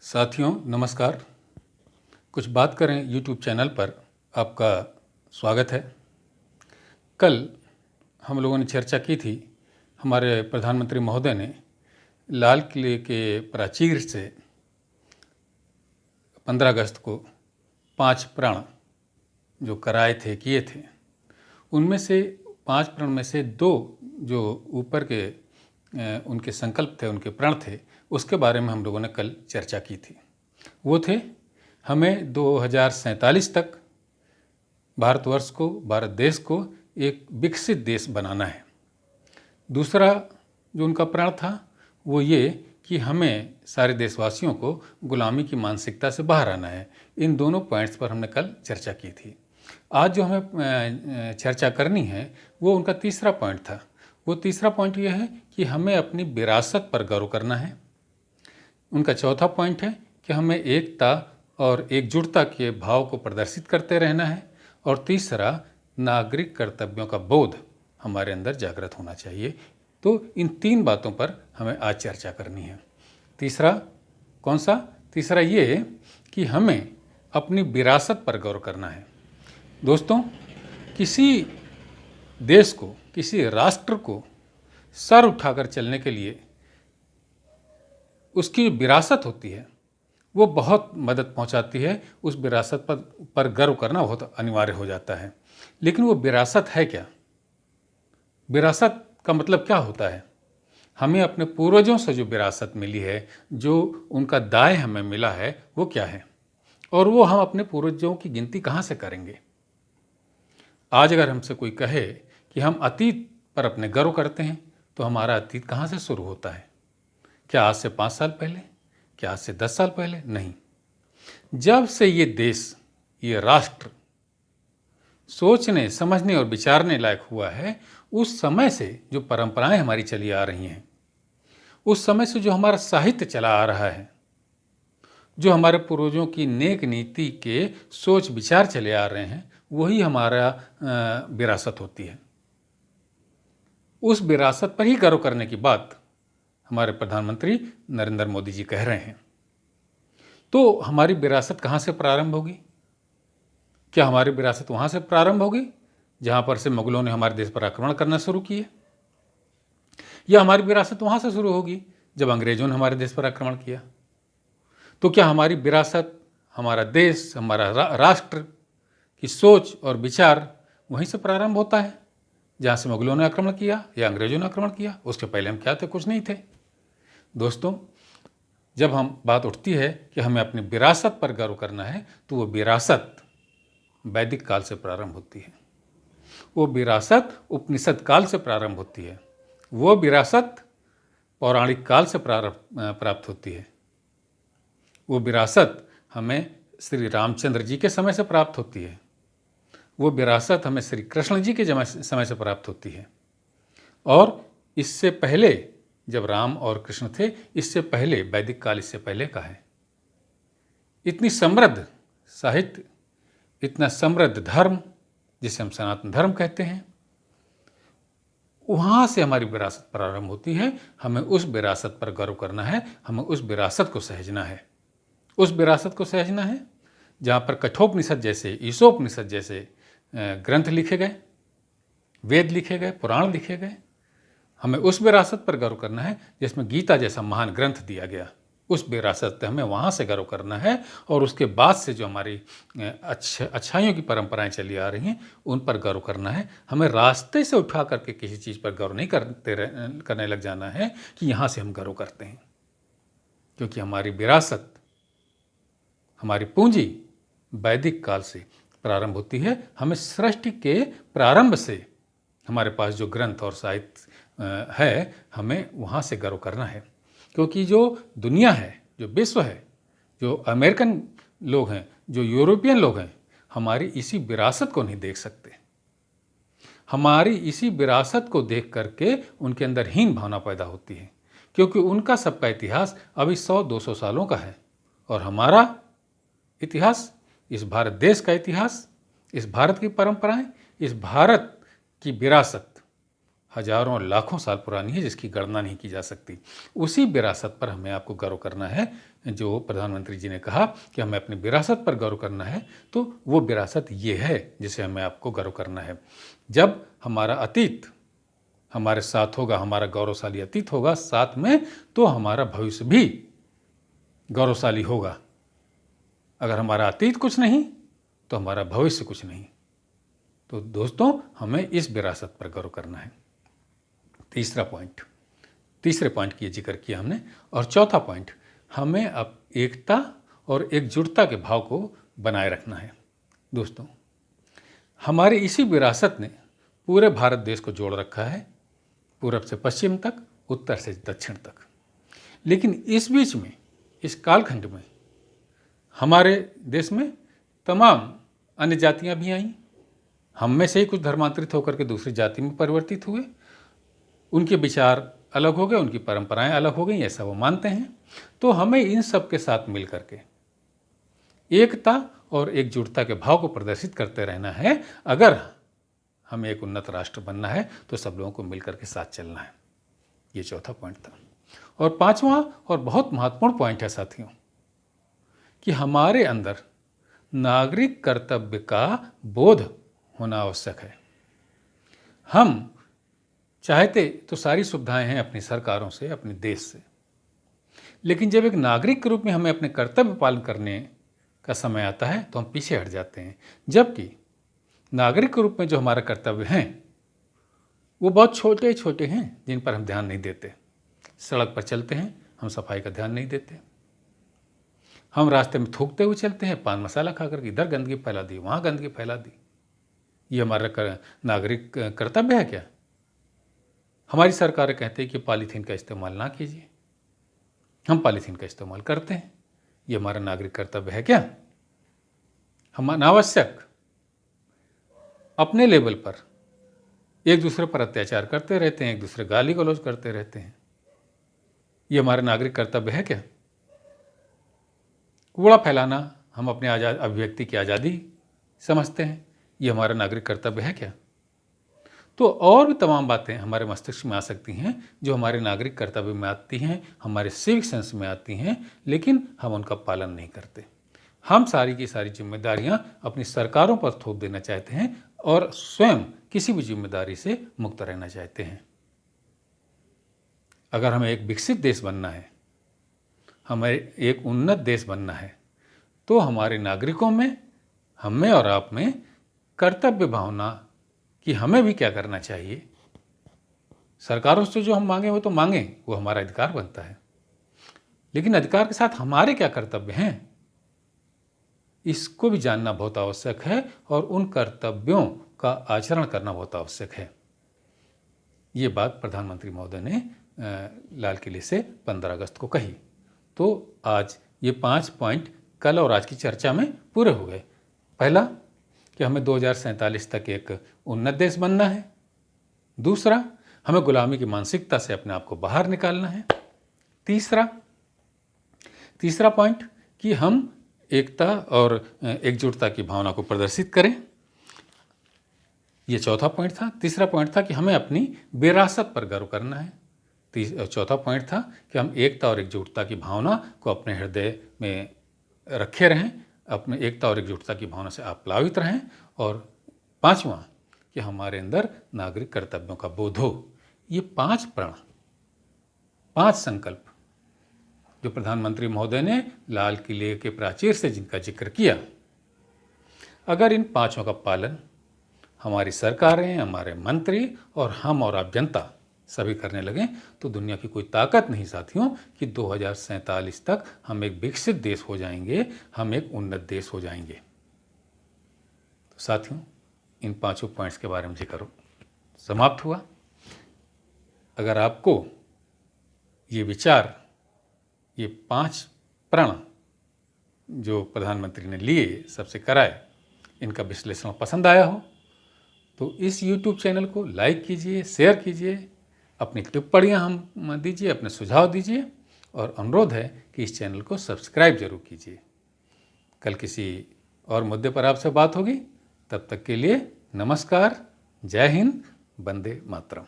साथियों नमस्कार। कुछ बात करें यूट्यूब चैनल पर आपका स्वागत है। कल हम लोगों ने चर्चा की थी, हमारे प्रधानमंत्री महोदय ने लाल किले के प्राचीर से 15 अगस्त को 5 प्रण जो कराए थे, किए थे, उनमें से 5 प्रण में से 2 जो ऊपर के उनके संकल्प थे, उनके प्रण थे, उसके बारे में हम लोगों ने कल चर्चा की थी। वो थे, हमें 2047 तक भारतवर्ष को, भारत देश को एक विकसित देश बनाना है। दूसरा जो उनका प्रण था वो ये कि हमें सारे देशवासियों को गुलामी की मानसिकता से बाहर आना है। इन दोनों पॉइंट्स पर हमने कल चर्चा की थी। आज जो हमें चर्चा करनी है वो उनका तीसरा पॉइंट था। वो तीसरा पॉइंट ये है कि हमें अपनी विरासत पर गौरव करना है। उनका चौथा पॉइंट है कि हमें एकता और एकजुटता के भाव को प्रदर्शित करते रहना है। और तीसरा, नागरिक कर्तव्यों का बोध हमारे अंदर जागृत होना चाहिए। तो इन 3 बातों पर हमें आज चर्चा करनी है। तीसरा कौन सा? तीसरा ये कि हमें अपनी विरासत पर गौर करना है। दोस्तों, किसी देश को, किसी राष्ट्र को सर उठाकर चलने के लिए उसकी विरासत होती है वो बहुत मदद पहुंचाती है। उस विरासत पर गर्व करना बहुत अनिवार्य हो जाता है। लेकिन वो विरासत है क्या? विरासत का मतलब क्या होता है? हमें अपने पूर्वजों से जो विरासत मिली है, जो उनका दाय हमें मिला है, वो क्या है? और वो हम अपने पूर्वजों की गिनती कहाँ से करेंगे? आज अगर हमसे कोई कहे कि हम अतीत पर अपने गर्व करते हैं, तो हमारा अतीत कहाँ से शुरू होता है? क्या आज से 5 साल पहले? क्या आज से 10 साल पहले? नहीं। जब से ये देश, ये राष्ट्र सोचने, समझने और विचारने लायक हुआ है, उस समय से जो परंपराएं हमारी चली आ रही हैं, उस समय से जो हमारा साहित्य चला आ रहा है, जो हमारे पूर्वजों की नेक नीति के सोच विचार चले आ रहे हैं, वही हमारा विरासत होती है। उस विरासत पर ही गर्व करने की बात हमारे प्रधानमंत्री नरेंद्र मोदी जी कह रहे हैं। तो हमारी विरासत कहाँ से प्रारंभ होगी? क्या हमारी विरासत वहाँ से प्रारंभ होगी जहाँ पर से मुगलों ने हमारे देश पर आक्रमण करना शुरू किए? या हमारी विरासत वहाँ से शुरू होगी जब अंग्रेजों ने हमारे देश पर आक्रमण किया? तो क्या हमारी विरासत, हमारा देश, हमारा राष्ट्र की सोच और विचार वहीं से प्रारंभ होता है जहाँ से मुगलों ने आक्रमण किया या अंग्रेजों ने आक्रमण किया? उसके पहले हम क्या थे? कुछ नहीं थे। दोस्तों, जब हम बात उठती है कि हमें अपनी विरासत पर गर्व करना है, तो वो विरासत वैदिक काल से प्रारंभ होती है। वो विरासत उपनिषद काल से प्रारंभ होती है। वो विरासत पौराणिक काल से प्राप्त होती है। वो विरासत हमें श्री रामचंद्र जी के समय से प्राप्त होती है। वो विरासत हमें श्री कृष्ण जी के समय से प्राप्त होती है। और इससे पहले, जब राम और कृष्ण थे, इससे पहले वैदिक काल, इससे पहले का है। इतनी समृद्ध साहित्य, इतना समृद्ध धर्म, जिसे हम सनातन धर्म कहते हैं, वहाँ से हमारी विरासत प्रारंभ होती है। हमें उस विरासत पर गर्व करना है, हमें उस विरासत को सहेजना है। उस विरासत को सहेजना है जहाँ पर कठोपनिषद जैसे, ईशोपनिषद जैसे ग्रंथ लिखे गए, वेद लिखे गए, पुराण लिखे गए। हमें उस विरासत पर गर्व करना है जिसमें गीता जैसा महान ग्रंथ दिया गया। उस विरासत हमें वहाँ से गर्व करना है। और उसके बाद से जो हमारी अच्छाइयों की परंपराएं चली आ रही हैं, उन पर गर्व करना है। हमें रास्ते से उठा करके किसी चीज़ पर गर्व नहीं करने लग जाना है कि यहाँ से हम गर्व करते हैं, क्योंकि हमारी विरासत, हमारी पूंजी वैदिक काल से प्रारंभ होती है। हमें सृष्टि के प्रारंभ से हमारे पास जो ग्रंथ और साहित्य है, हमें वहाँ से गर्व करना है। क्योंकि जो दुनिया है, जो विश्व है, जो अमेरिकन लोग हैं, जो यूरोपियन लोग हैं, हमारी इसी विरासत को नहीं देख सकते। हमारी इसी विरासत को देख करके उनके अंदर हीन भावना पैदा होती है, क्योंकि उनका सबका इतिहास अभी 100-200 सालों का है। और हमारा इतिहास, इस भारत देश का इतिहास, इस भारत की परंपराएं, इस भारत की विरासत हजारों और लाखों साल पुरानी है, जिसकी गणना नहीं की जा सकती। उसी विरासत पर हमें आपको गर्व करना है। जो प्रधानमंत्री जी ने कहा कि हमें अपनी विरासत पर गर्व करना है, तो वो विरासत ये है जिसे हमें आपको गर्व करना है। जब हमारा अतीत हमारे साथ होगा, हमारा गौरवशाली अतीत होगा साथ में, तो हमारा भविष्य भी गौरवशाली होगा। अगर हमारा अतीत कुछ नहीं तो हमारा भविष्य कुछ नहीं। तो दोस्तों, हमें इस विरासत पर गर्व करना है। तीसरे पॉइंट की जिक्र किया हमने। और चौथा पॉइंट, हमें अब एकता और एकजुटता के भाव को बनाए रखना है। दोस्तों, हमारी इसी विरासत ने पूरे भारत देश को जोड़ रखा है, पूरब से पश्चिम तक, उत्तर से दक्षिण तक। लेकिन इस बीच में, इस कालखंड में, हमारे देश में तमाम अन्य जातियां भी आईं। हम में से ही कुछ धर्मांतरित होकर के दूसरी जाति में परिवर्तित हुए। उनके विचार अलग हो गए, उनकी परंपराएं अलग हो गई, ऐसा वो मानते हैं। तो हमें इन सब के साथ मिल करके एकता और एकजुटता के भाव को प्रदर्शित करते रहना है। अगर हमें एक उन्नत राष्ट्र बनना है तो सब लोगों को मिलकर के साथ चलना है। ये चौथा पॉइंट था। और पांचवा और बहुत महत्वपूर्ण पॉइंट है साथियों, कि हमारे अंदर नागरिक कर्तव्य का बोध होना आवश्यक है। हम चाहते तो सारी सुविधाएं हैं अपनी सरकारों से, अपने देश से, लेकिन जब एक नागरिक के रूप में हमें अपने कर्तव्य पालन करने का समय आता है तो हम पीछे हट जाते हैं। जबकि नागरिक के रूप में जो हमारा कर्तव्य हैं वो बहुत छोटे छोटे हैं, जिन पर हम ध्यान नहीं देते। सड़क पर चलते हैं, हम सफाई का ध्यान नहीं देते। हम रास्ते में थूकते हुए चलते हैं, पान मसाला खा करके इधर गंदगी फैला दी, वहाँ गंदगी फैला दी। ये हमारा नागरिक कर्तव्य है क्या? हमारी सरकारें कहती है कि पॉलीथीन का इस्तेमाल ना कीजिए, हम पॉलीथीन का इस्तेमाल करते हैं। ये हमारा नागरिक कर्तव्य है क्या? हम अनावश्यक अपने लेवल पर एक दूसरे पर अत्याचार करते रहते हैं, एक दूसरे गाली गलौज करते रहते हैं। ये हमारा नागरिक कर्तव्य है क्या? कूड़ा फैलाना हम अपने अभिव्यक्ति की आज़ादी समझते हैं। ये हमारा नागरिक कर्तव्य है क्या? तो और भी तमाम बातें हमारे मस्तिष्क में आ सकती हैं जो हमारे नागरिक कर्तव्य में आती हैं, हमारे सिविक सेंस में आती हैं, लेकिन हम उनका पालन नहीं करते। हम सारी की सारी जिम्मेदारियां अपनी सरकारों पर थोप देना चाहते हैं और स्वयं किसी भी जिम्मेदारी से मुक्त रहना चाहते हैं। अगर हमें एक विकसित देश बनना है, हमें एक उन्नत देश बनना है, तो हमारे नागरिकों में, हम में और आप में कर्तव्य भावना कि हमें भी क्या करना चाहिए। सरकारों से जो हम मांगे वो तो मांगे, वो हमारा अधिकार बनता है, लेकिन अधिकार के साथ हमारे क्या कर्तव्य हैं, इसको भी जानना बहुत आवश्यक है और उन कर्तव्यों का आचरण करना बहुत आवश्यक है। ये बात प्रधानमंत्री महोदय ने लाल किले से 15 अगस्त को कही। तो आज ये 5 पॉइंट कल और आज की चर्चा में पूरे हो गए। पहला कि हमें 2047 तक एक उन्नत देश बनना है। दूसरा, हमें गुलामी की मानसिकता से अपने आप को बाहर निकालना है। तीसरा पॉइंट कि हम एकता और एकजुटता की भावना को प्रदर्शित करें। ये चौथा पॉइंट था। तीसरा पॉइंट था कि हमें अपनी विरासत पर गर्व करना है। चौथा पॉइंट था कि हम एकता और एकजुटता की भावना को अपने हृदय में रखे रहें, अपने एकता और एकजुटता की भावना से आप प्लावित रहें। और पांचवा कि हमारे अंदर नागरिक कर्तव्यों का बोध हो। ये 5 प्रण, 5 संकल्प जो प्रधानमंत्री महोदय ने लाल किले के प्राचीर से जिनका जिक्र किया, अगर इन 5 का पालन हमारी सरकारें, हमारे मंत्री और हम और आप जनता सभी करने लगें तो दुनिया की कोई ताकत नहीं साथियों कि 2047 तक हम एक विकसित देश हो जाएंगे, हम एक उन्नत देश हो जाएंगे। तो साथियों, इन 5 पॉइंट्स के बारे में जिक्र समाप्त हुआ। अगर आपको ये विचार, ये 5 प्रण जो प्रधानमंत्री ने लिए, सबसे कराए, इनका विश्लेषण पसंद आया हो तो इस YouTube चैनल को लाइक कीजिए, शेयर कीजिए, अपनी टिप्पणियाँ हम दीजिए, अपने सुझाव दीजिए और अनुरोध है कि इस चैनल को सब्सक्राइब जरूर कीजिए। कल किसी और मुद्दे पर आपसे बात होगी। तब तक के लिए नमस्कार, जय हिंद, वंदे मातरम।